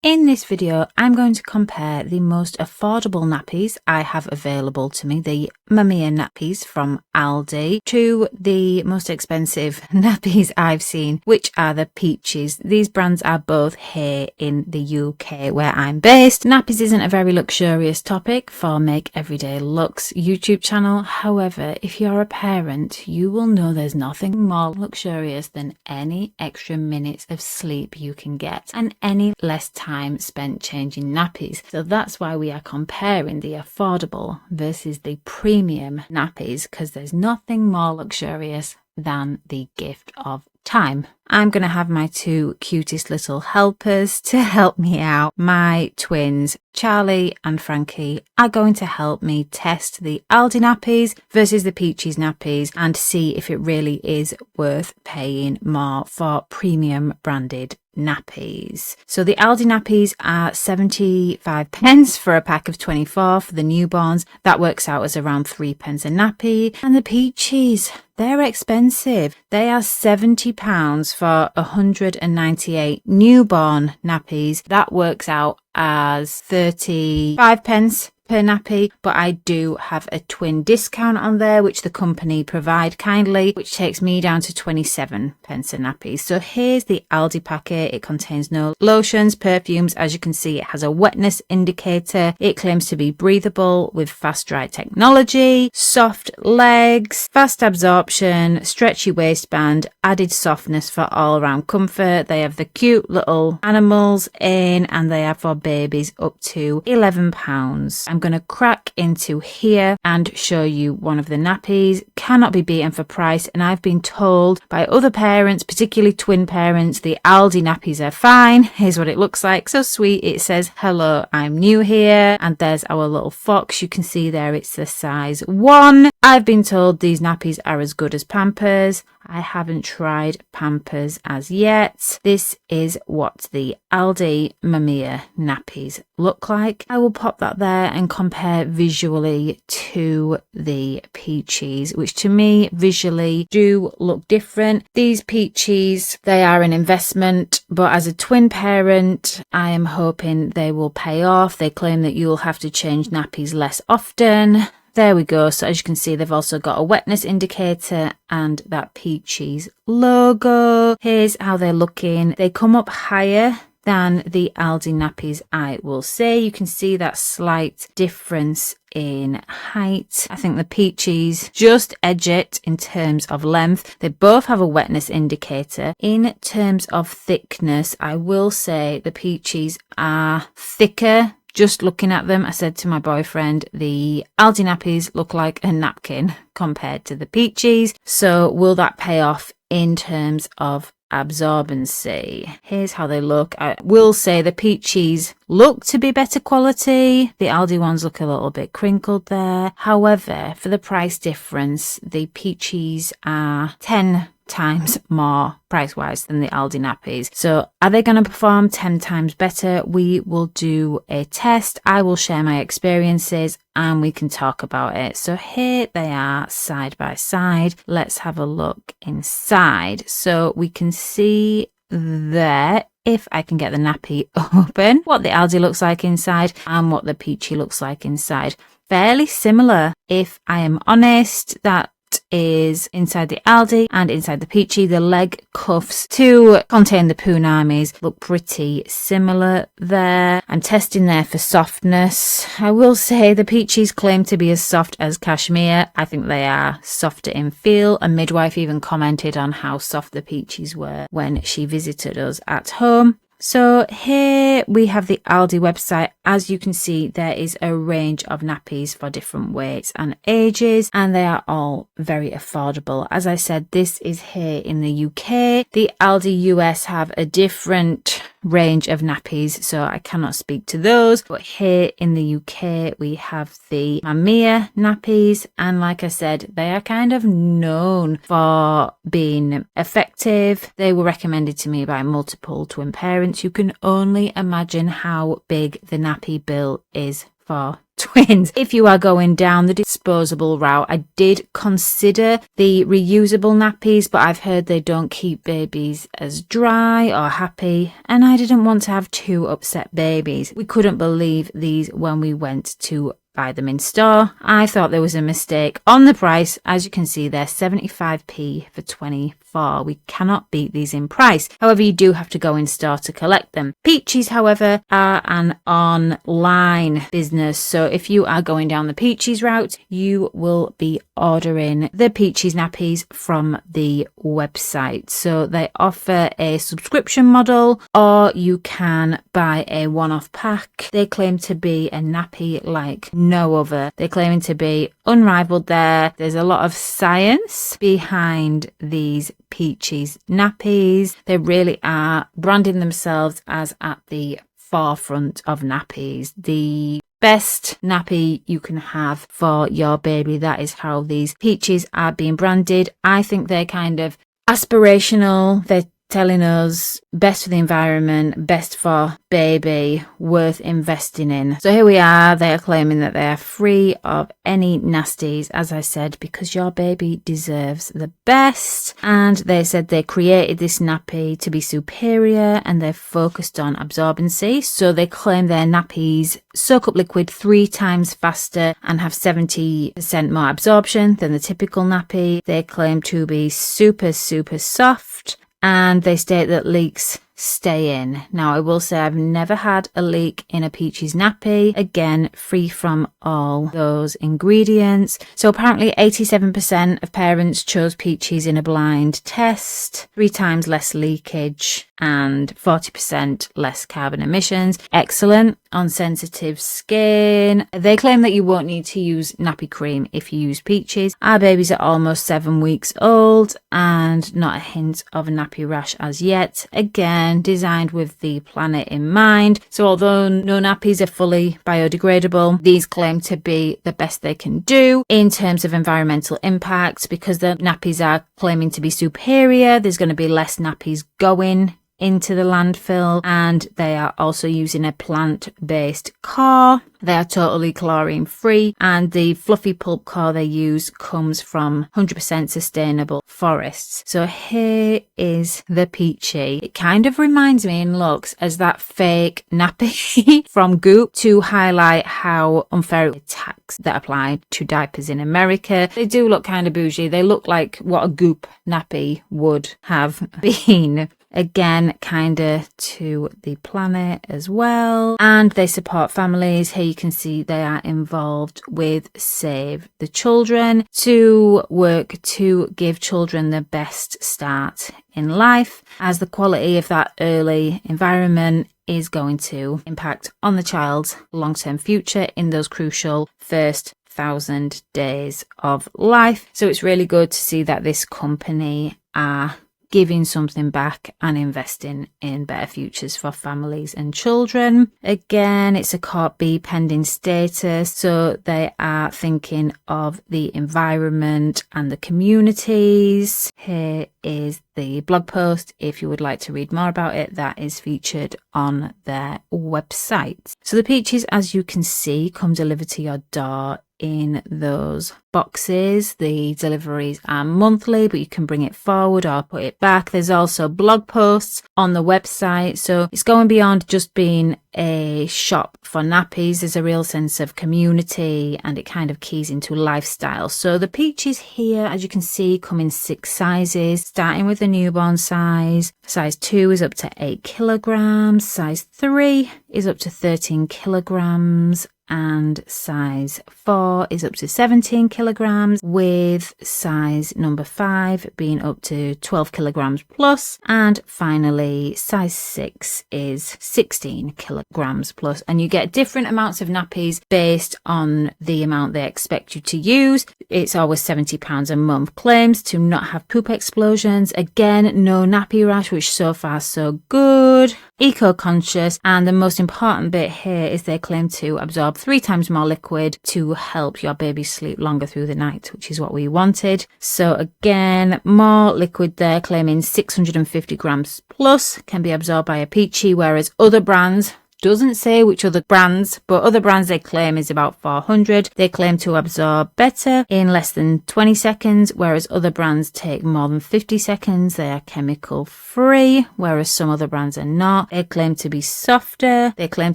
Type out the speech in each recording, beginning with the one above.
In this video, I'm going to compare the most affordable nappies I have available to me, the Mamia Nappies from Aldi, to the most expensive nappies I've seen, which are the Peachies. These brands are both here in the UK where I'm based. Nappies isn't a very luxurious topic for Make Everyday Luxe YouTube channel. However, if you're a parent, you will know there's nothing more luxurious than any extra minutes of sleep you can get and any less time spent changing nappies. So that's why we are comparing the affordable versus the premium nappies, because there's nothing more luxurious than the gift of time. I'm going to have my two cutest little helpers to help me out. My twins, Charlie and Frankie, are going to help me test the Aldi nappies versus the Peachies nappies and see if it really is worth paying more for premium branded nappies. So the Aldi nappies are 75 pence for a pack of 24 for the newborns. That works out as around 3 pence a nappy. And the Peachies, they're expensive. They are £70 for 198 newborn nappies. That works out as 35 pence per nappy, but I do have a twin discount on there which the company provide kindly, which takes me down to 27 pence a nappy. So here's the Aldi packet. It contains no lotions, perfumes. As you can see, it has a wetness indicator. It claims to be breathable with fast dry technology, soft legs, fast absorption, stretchy waistband, added softness for all around comfort. They have the cute little animals in, and they are for babies up to £11. I'm going to crack into here and show you one of the nappies. Cannot be beaten for price, and I've been told by other parents, particularly twin parents, the Aldi nappies are fine. Here's what it looks like. So sweet. It says, "Hello, I'm new here," and there's our little fox. You can see there it's the size 1. I've been told these nappies are as good as Pampers. I haven't tried Pampers as yet. This is what the Aldi Mamia nappies look like. I will pop that there and compare visually to the Peachies, which to me visually do look different. These Peachies, they are an investment, but as a twin parent, I am hoping they will pay off. They claim that you'll have to change nappies less often. There we go. So as you can see, they've also got a wetness indicator and that Peachies logo. Here's how they're looking. They come up higher than the Aldi nappies, I will say. You can see that slight difference in height. I think the Peachies just edge it in terms of length. They both have a wetness indicator. In terms of thickness, I will say the Peachies are thicker. Just looking at them, I said to my boyfriend, the Aldi nappies look like a napkin compared to the Peachies. So will that pay off in terms of absorbency? Here's how they look. I will say the Peachies look to be better quality. The Aldi ones look a little bit crinkled there. However, for the price difference, the Peachies are 10 times more price wise than the Aldi nappies. So are they going to perform 10 times better? We will do a test. I will share my experiences and we can talk about it. So here they are side by side. Let's have a look inside. So we can see there, if I can get the nappy open, what the Aldi looks like inside and what the Peachy looks like inside. Fairly similar, if I am honest. That is inside the Aldi and inside the Peachy. The leg cuffs to contain the punamis look pretty similar there. I'm testing there for softness. I will say the Peachies claim to be as soft as cashmere. I think they are softer in feel. A midwife even commented on how soft the Peachies were when she visited us at home. So here we have the Aldi website. As you can see, there is a range of nappies for different weights and ages, and they are all very affordable. As I said, this is here in the UK. The Aldi US have a different range of nappies, so I cannot speak to those. But here in the UK, we have the Mamia nappies, and like I said, they are kind of known for being effective. They were recommended to me by multiple twin parents. You can only imagine how big the nappy bill is for twins. If you are going down the disposable route, I did consider the reusable nappies, but I've heard they don't keep babies as dry or happy, and I didn't want to have two upset babies. We couldn't believe these when we went to buy them in store. I thought there was a mistake on the price. As you can see, they're 75p for 24. We cannot beat these in price. However, you do have to go in store to collect them. Peachies, however, are an online business. So if you are going down the Peachies route, you will be ordering the Peachies nappies from the website. So they offer a subscription model, or you can buy a one-off pack. They claim to be a nappy like no other. They're claiming to be unrivaled there. There's a lot of science behind these Peachies nappies. They really are branding themselves as at the forefront of nappies. The best nappy you can have for your baby. That is how these Peachies are being branded. I think they're kind of aspirational. They're telling us best for the environment, best for baby, worth investing in. So here we are. They are claiming that they are free of any nasties, as I said, because your baby deserves the best. And they said they created this nappy to be superior, and they're focused on absorbency. So they claim their nappies soak up liquid 3 times faster and have 70% more absorption than the typical nappy. They claim to be super soft, and they state that leaks stay in. Now, I will say I've never had a leak in a Peachies nappy. Again, free from all those ingredients. So apparently 87% of parents chose Peachies in a blind test, 3 times less leakage and 40% less carbon emissions. Excellent on sensitive skin. They claim that you won't need to use nappy cream if you use Peachies. Our babies are almost 7 weeks old and not a hint of a nappy rash as yet. Again, designed with the planet in mind. So although no nappies are fully biodegradable, these claim to be the best they can do in terms of environmental impact. Because the nappies are claiming to be superior, there's going to be less nappies going into the landfill, and they are also using a plant-based core. They are totally chlorine free, and the fluffy pulp core they use comes from 100% sustainable forests. So here is the Peachy. It kind of reminds me in looks as that fake nappy from Goop, to highlight how unfair tax that applied to diapers in America. They do look kind of bougie. They look like what a Goop nappy would have been. Again, kinda to the planet as well. And they support families. Here you can see they are involved with Save the Children, to work to give children the best start in life, as the quality of that early environment is going to impact on the child's long-term future in those crucial first 1,000 days of life. So it's really good to see that this company are giving something back and investing in better futures for families and children. Again, it's a Court B pending status, so they are thinking of the environment and the communities. Here is the blog post. If you would like to read more about it, that is featured on their website. So the Peachies, as you can see, come delivered to your door in those boxes. The deliveries are monthly, but you can bring it forward or put it back. There's also blog posts on the website, so it's going beyond just being a shop for nappies. There's a real sense of community, and it kind of keys into lifestyle. So the Peachies here, as you can see, come in 6 sizes, starting with the newborn size. Size 2 is up to 8 kilograms, size 3 is up to 13 kilograms, and size 4 is up to 17 kilograms, with size number 5 being up to 12 kilograms plus, and finally size 6 is 16 kilograms plus. And you get different amounts of nappies based on the amount they expect you to use. It's always £70 a month. Claims to not have poop explosions. Again, no nappy rash, which so far so good. Eco-conscious, and the most important bit here is they claim to absorb 3 times more liquid to help your baby sleep longer through the night, which is what we wanted. So again, more liquid there, claiming 650 grams plus can be absorbed by a Peachy, whereas other brands doesn't say which other brands, but other brands they claim is about 400. They claim to absorb better in less than 20 seconds, whereas other brands take more than 50 seconds. They are chemical free, whereas some other brands are not. They claim to be softer. They claim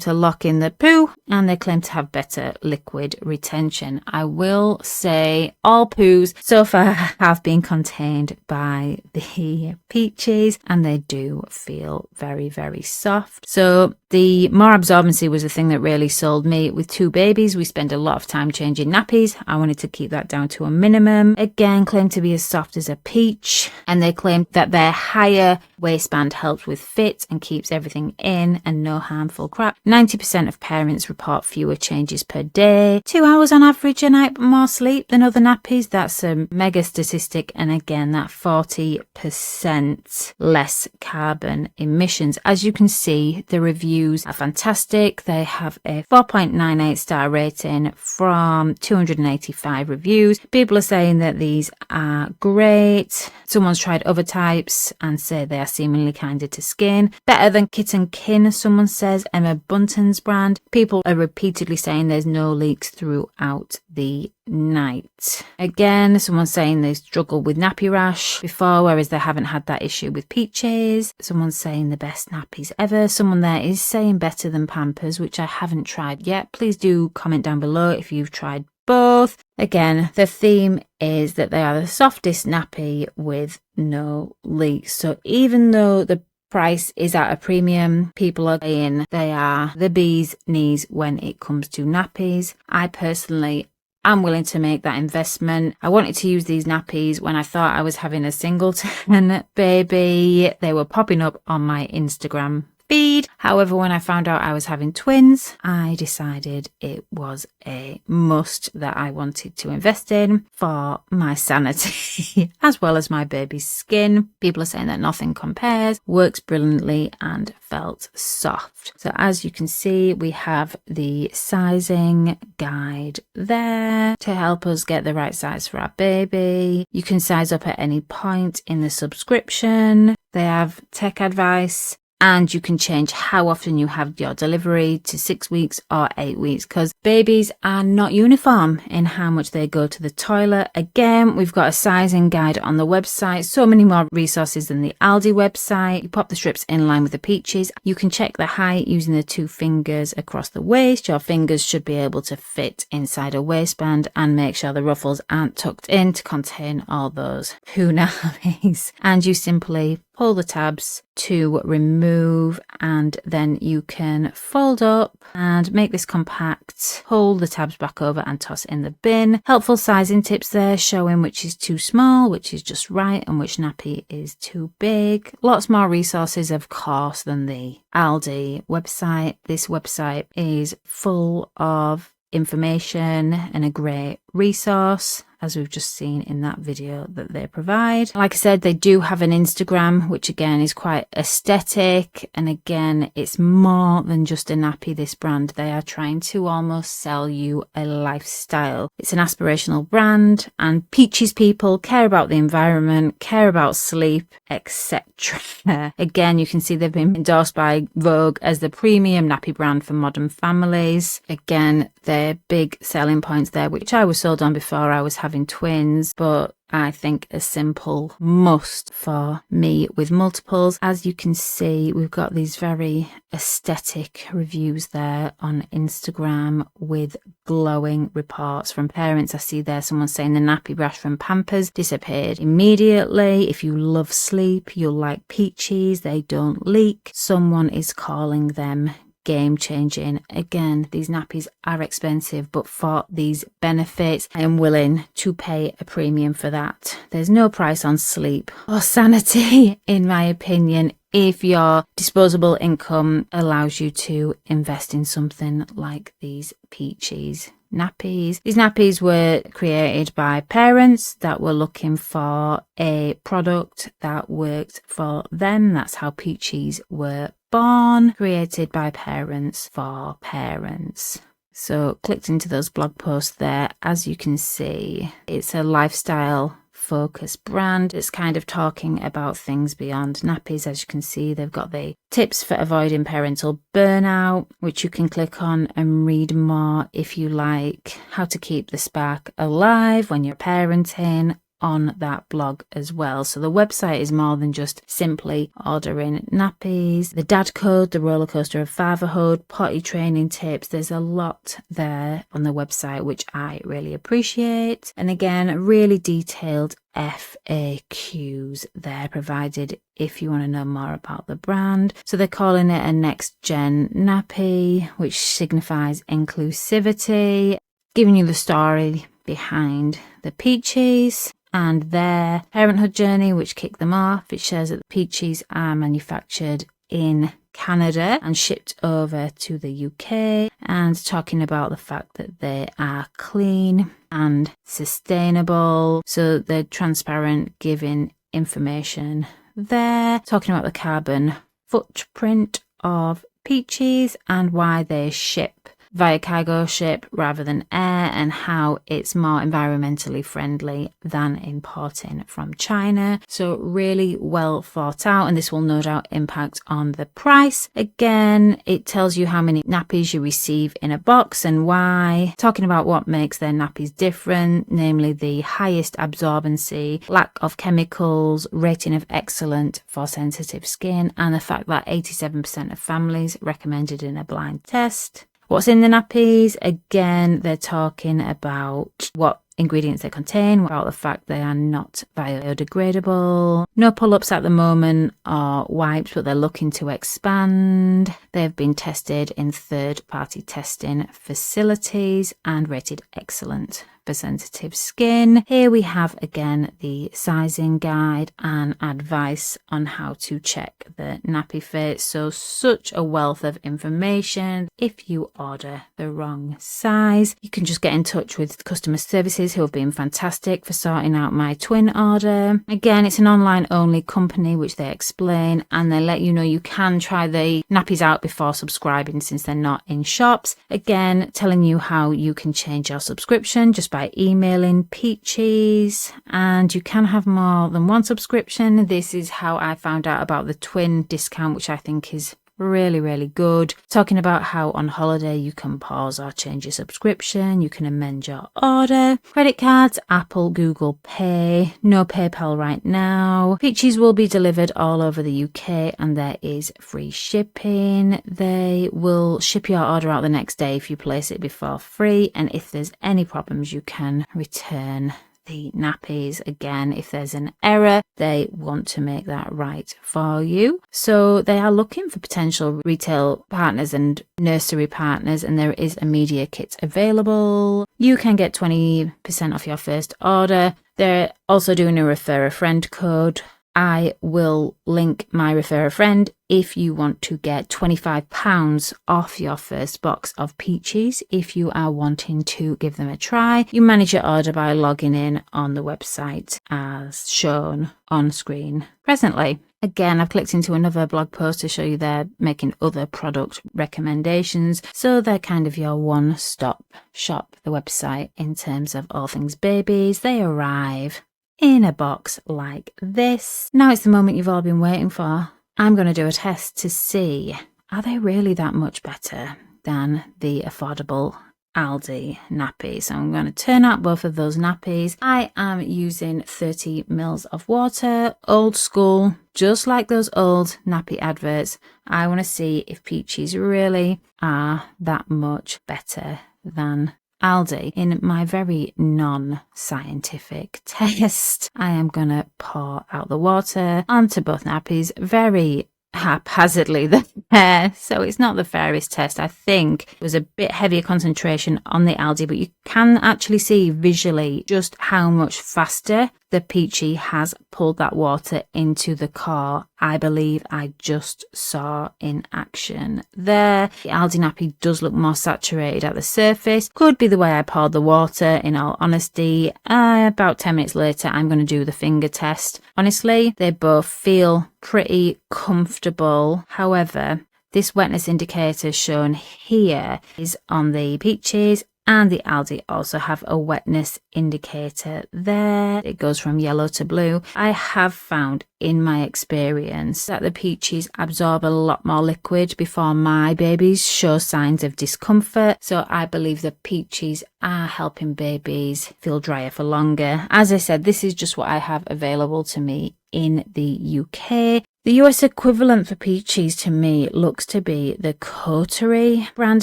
to lock in the poo, and they claim to have better liquid retention. I will say all poos so far have been contained by the Peachies, and they do feel very, very soft. So the more absorbency was the thing that really sold me. With 2 babies, we spend a lot of time changing nappies. I wanted to keep that down to a minimum. Again, claim to be as soft as a peach, and they claim that their higher waistband helps with fit and keeps everything in and no harmful crap. 90% of parents report fewer changes per day. 2 hours on average a night more sleep than other nappies. That's a mega statistic, and again, that 40% less carbon emissions. As you can see, the reviews are fantastic. They have a 4.98 star rating from 285 reviews. People are saying that these are great. Someone's tried other types and say they are seemingly kinder to skin. Better than Kitten Kin, someone says. Emma Bunton's brand. People are repeatedly saying there's no leaks throughout the night. Again, someone's saying they struggled with nappy rash before, whereas they haven't had that issue with Peaches. Someone's saying the best nappies ever. Someone there is saying better than Pampers, which I haven't tried yet. Please do comment down below if you've tried both. Again, the theme is that they are the softest nappy with no leaks. So even though the price is at a premium, people are saying they are the bee's knees when it comes to nappies. I personally am willing to make that investment. I wanted to use these nappies when I thought I was having a singleton baby. They were popping up on my Instagram feed. However, when I found out I was having twins, I decided it was a must that I wanted to invest in for my sanity as well as my baby's skin. People are saying that nothing compares, works brilliantly and felt soft. So as you can see, we have the sizing guide there to help us get the right size for our baby. You can size up at any point in the subscription. They have tech advice, and you can change how often you have your delivery to 6 weeks or 8 weeks, because babies are not uniform in how much they go to the toilet. Again, we've got a sizing guide on the website, so many more resources than the Aldi website. You pop the strips in line with the Peaches. You can check the height using the 2 fingers across the waist. Your fingers should be able to fit inside a waistband, and make sure the ruffles aren't tucked in to contain all those punais. And you simply pull the tabs to remove, and then you can fold up and make this compact, pull the tabs back over and toss in the bin. Helpful sizing tips there showing which is too small, which is just right, and which nappy is too big. Lots more resources, of course, than the Aldi website. This website is full of information and a great resource, as we've just seen in that video that they provide. Like I said, they do have an Instagram, which again is quite aesthetic, and again it's more than just a nappy. This brand, they are trying to almost sell you a lifestyle. It's an aspirational brand, and Peaches people care about the environment, care about sleep, etc. Again, you can see they've been endorsed by Vogue as the premium nappy brand for modern families. Again, their big selling points there, which I was sold on before I was having twins, but I think a simple must for me with multiples. As you can see, we've got these very aesthetic reviews there on Instagram with glowing reports from parents. I see there someone saying the nappy rash from Pampers disappeared immediately. If you love sleep, you'll like Peaches. They don't leak. Someone is calling them game changing. Again, these nappies are expensive, but for these benefits, I am willing to pay a premium for that. There's no price on sleep or sanity, in my opinion, if your disposable income allows you to invest in something like these Peachies nappies. These nappies were created by parents that were looking for a product that worked for them. That's how Peachies were born, created by parents for parents. So clicked into those blog posts there. As you can see, it's a lifestyle focus brand. It's kind of talking about things beyond nappies. As you can see, they've got the tips for avoiding parental burnout, which you can click on and read more if you like. How to keep the spark alive when you're parenting, on that blog as well. So the website is more than just simply ordering nappies. The dad code, the roller coaster of fatherhood, potty training tips. There's a lot there on the website, which I really appreciate. And again, really detailed FAQs there provided if you want to know more about the brand. So they're calling it a next gen nappy, which signifies inclusivity, giving you the story behind the Peachies and their parenthood journey, which kicked them off. It shows that the Peachies are manufactured in Canada and shipped over to the UK, and talking about the fact that they are clean and sustainable. So they're transparent, giving information there, talking about the carbon footprint of Peachies and why they ship via cargo ship rather than air, and how it's more environmentally friendly than importing from China. So really well thought out, and this will no doubt impact on the price. Again, it tells you how many nappies you receive in a box and why, talking about what makes their nappies different, namely the highest absorbency, lack of chemicals, rating of excellent for sensitive skin, and the fact that 87% of families recommended in a blind test. What's in the nappies? Again, they're talking about what ingredients they contain, about the fact they are not biodegradable. No pull-ups at the moment or wipes, but they're looking to expand. They've been tested in third-party testing facilities and rated excellent for sensitive skin. Here we have again the sizing guide and advice on how to check the nappy fit. So such a wealth of information. If you order the wrong size, you can just get in touch with customer services, who have been fantastic for sorting out my twin order. Again, it's an online only company, which they explain, and they let you know you can try the nappies out before subscribing since they're not in shops. Again, telling you how you can change your subscription just by emailing Peachies, and you can have more than one subscription. This is how I found out about the twin discount, which I think is really good. Talking about how on holiday you can pause or change your subscription, you can amend your order. Credit cards, Apple, Google Pay, no PayPal right now. Peachies will be delivered all over the UK and there is free shipping. They will ship your order out the next day if you place it before free, and if there's any problems you can return the nappies. Again, if there's an error, they want to make that right for you. So they are looking for potential retail partners and nursery partners, and there is a media kit available. You can get 20% off your first order. They're also doing a refer a friend code. I will link my refer a friend if you want to get £25 off your first box of Peachies if you are wanting to give them a try. You manage your order by logging in on the website as shown on screen presently. Again, I've clicked into another blog post to show you they're making other product recommendations. So they're kind of your one-stop shop, the website, in terms of all things babies. They arrive in a box like this. Now it's the moment you've all been waiting for. I'm going to do a test to see, are they really that much better than the affordable Aldi nappies? So I'm going to turn out both of those nappies. I am using 30 mils of water, old school, just like those old nappy adverts. I want to see if Peachies really are that much better than Aldi. In my very non-scientific test, I am going to pour out the water onto both nappies very haphazardly there. So it's not the fairest test. I think it was a bit heavier concentration on the Aldi, but you can actually see visually just how much faster the Peachy has pulled that water into the core. I believe I just saw in action there. The Aldi nappy does look more saturated at the surface. Could be the way I poured the water, in all honesty. About 10 minutes later, I'm going to do the finger test. Honestly, they both feel pretty comfortable. However, this wetness indicator shown here is on the Peachies And the Aldi also have a wetness indicator there. It goes from yellow to blue. I have found in my experience that the Peachies absorb a lot more liquid before my babies show signs of discomfort. So I believe the Peachies are helping babies feel drier for longer. As I said, this is just what I have available to me in the UK. The US equivalent for Peachies to me looks to be the Coterie brand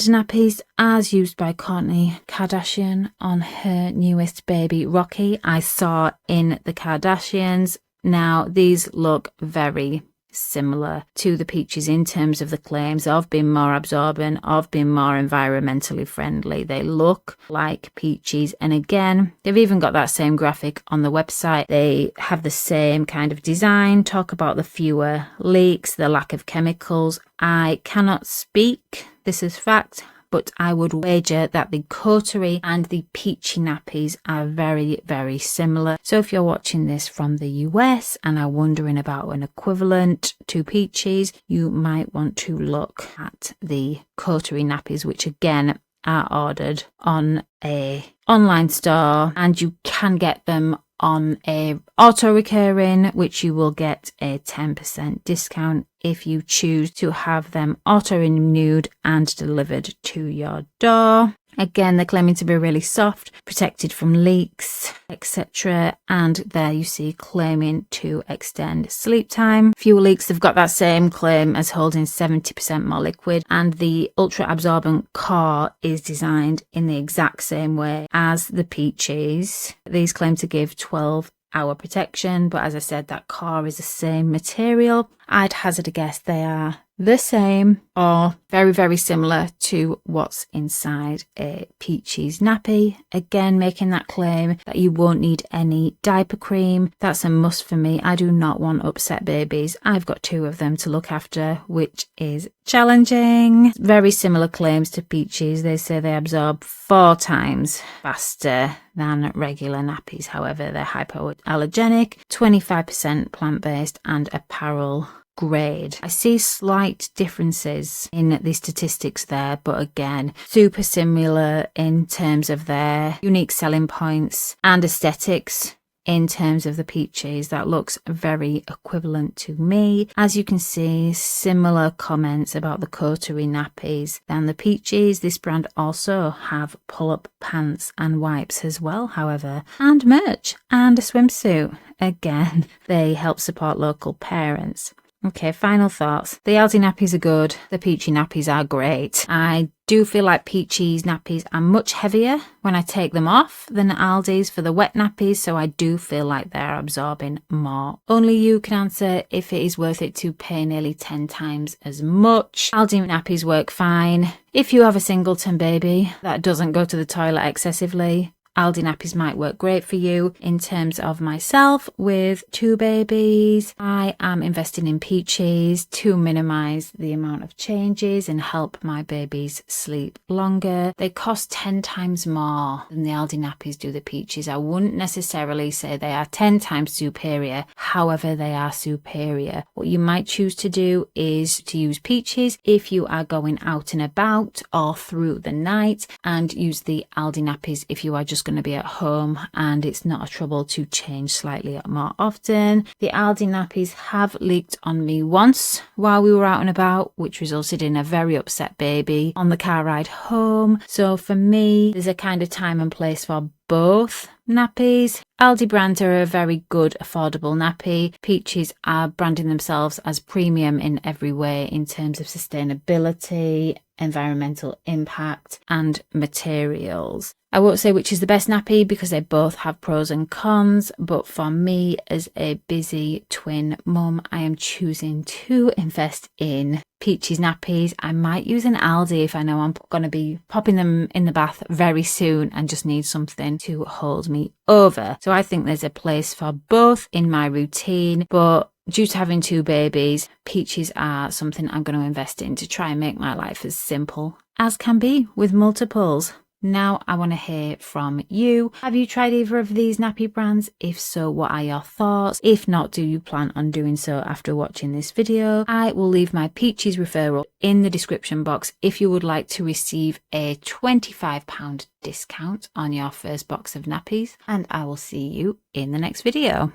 nappies as used by Kourtney Kardashian on her newest baby Rocky. I saw in the Kardashians. Now these look very similar to the Peachies in terms of the claims of being more absorbent, of being more environmentally friendly. They look like Peachies, and again, they've even got that same graphic on the website. They have the same kind of design, talk about the fewer leaks, the lack of chemicals. I cannot speak, this is fact, but I would wager that the Coterie and the Peachy nappies are very, very similar. So if you're watching this from the US and are wondering about an equivalent to Peachies, you might want to look at the Coterie nappies, which again are ordered on a online store, and you can get them on a auto recurring, which you will get a 10% discount if you choose to have them auto renewed and delivered to your door. Again, they're claiming to be really soft, protected from leaks, etc. And there you see claiming to extend sleep time. Fewer leaks, they've got that same claim as holding 70% more liquid. And the ultra absorbent core is designed in the exact same way as the Peachies. These claim to give 12-hour protection, but as I said, that core is the same material. I'd hazard a guess they are the same or very, very similar to what's inside a Peachies nappy. Again, making that claim that you won't need any diaper cream. That's a must for me. I do not want upset babies. I've got 2 of them to look after, which is challenging. Very similar claims to Peachies. They say they absorb 4 times faster than regular nappies. However, they're hypoallergenic, 25% plant-based and apparel grade. I see slight differences in the statistics there, but again, super similar in terms of their unique selling points and aesthetics. In terms of the Peachies, that looks very equivalent to me. As you can see, similar comments about the Coterie nappies than the Peachies. This brand also have pull-up pants and wipes as well, however, and merch and a swimsuit. Again, they help support local parents. Okay, final thoughts. The Aldi nappies are good. The Peachy nappies are great. I do feel like Peachies nappies are much heavier when I take them off than Aldi's for the wet nappies, so I do feel like they're absorbing more. Only you can answer if it is worth it to pay nearly 10 times as much. Aldi nappies work fine. If you have a singleton baby that doesn't go to the toilet excessively, Aldi nappies might work great for you. In terms of myself with 2 babies, I am investing in Peachies to minimise the amount of changes and help my babies sleep longer. They cost 10 times more than the Aldi nappies do the Peachies. I wouldn't necessarily say they are 10 times superior, however they are superior. What you might choose to do is to use Peachies if you are going out and about or through the night, and use the Aldi nappies if you are just going to be at home and it's not a trouble to change slightly more often. The Aldi nappies have leaked on me once while we were out and about, which resulted in a very upset baby on the car ride home. So for me, there's a kind of time and place for both nappies. Aldi brands are a very good affordable nappy. Peachies are branding themselves as premium in every way in terms of sustainability, environmental impact and materials. I won't say which is the best nappy because they both have pros and cons, but for me as a busy twin mum, I am choosing to invest in Peachies nappies. I might use an Aldi if I know I'm going to be popping them in the bath very soon and just need something to hold me over. So I think there's a place for both in my routine, but due to having 2 babies, Peachies are something I'm going to invest in to try and make my life as simple as can be with multiples. Now I want to hear from you. Have you tried either of these nappy brands? If so, what are your thoughts? If not, do you plan on doing so after watching this video? I will leave my Peachies referral in the description box if you would like to receive a £25 discount on your first box of nappies, and I will see you in the next video.